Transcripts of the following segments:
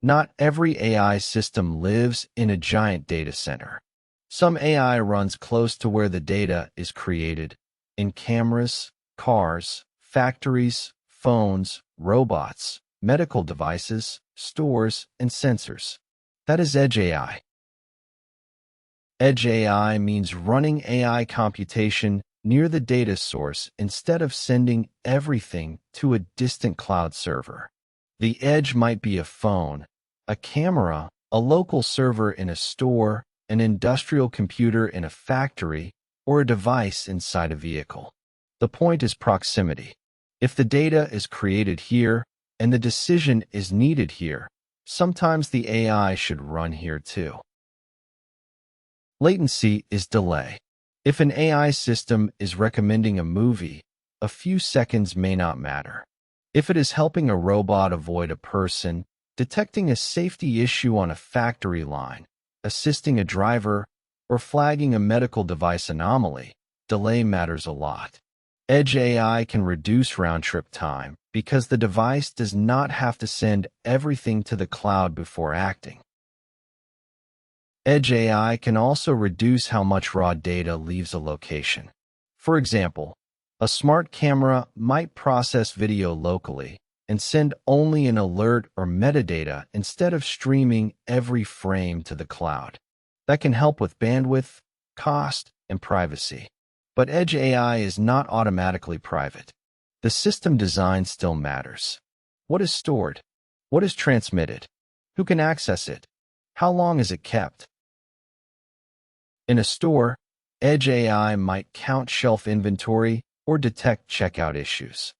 Not every AI system lives in a giant data center. Some AI runs close to where the data is created, in cameras, cars, factories, phones, robots, medical devices, stores, and sensors. That is Edge AI. Edge AI means running AI computation near the data source instead of sending everything to a distant cloud server. The edge might be a phone, a camera, a local server in a store, an industrial computer in a factory, or a device inside a vehicle. The point is proximity. If the data is created here and the decision is needed here, sometimes the AI should run here too. Latency is delay. If an AI system is recommending a movie, a few seconds may not matter. If it is helping a robot avoid a person, detecting a safety issue on a factory line, assisting a driver, or flagging a medical device anomaly, delay matters a lot. Edge AI can reduce round-trip time because the device does not have to send everything to the cloud before acting. Edge AI can also reduce how much raw data leaves a location. For example, a smart camera might process video locally and send only an alert or metadata instead of streaming every frame to the cloud. That can help with bandwidth, cost, and privacy. But Edge AI is not automatically private. The system design still matters. What is stored? What is transmitted? Who can access it? How long is it kept? In a store, Edge AI might count shelf inventory or detect checkout issues.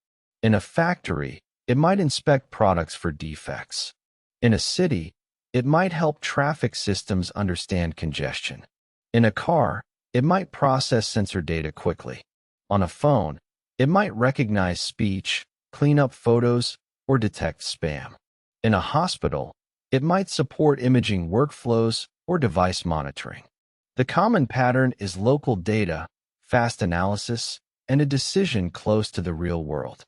In a factory, it might inspect products for defects. In a city, it might help traffic systems understand congestion. In a car, it might process sensor data quickly. On a phone, it might recognize speech, clean up photos, or detect spam. In a hospital, it might support imaging workflows or device monitoring. The common pattern is local data, fast analysis, and a decision close to the real world.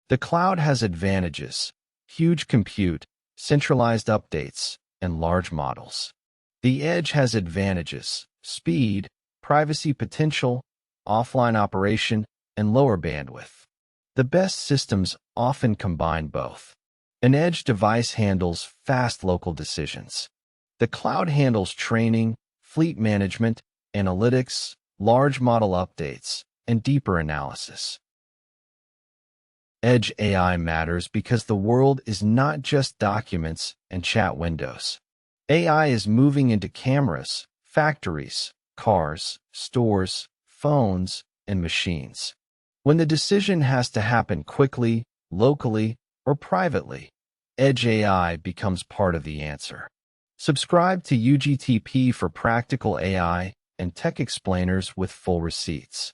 The cloud has advantages: huge compute, centralized updates, and large models. The edge has advantages: speed, privacy potential, offline operation, and lower bandwidth. The best systems often combine both. An edge device handles fast local decisions. The cloud handles training, fleet management, analytics, large model updates, and deeper analysis. Edge AI matters because the world is not just documents and chat windows. AI is moving into cameras, factories, cars, stores, phones, and machines. When the decision has to happen quickly, locally, or privately, Edge AI becomes part of the answer. Subscribe to UGTP for practical AI and tech explainers with full receipts.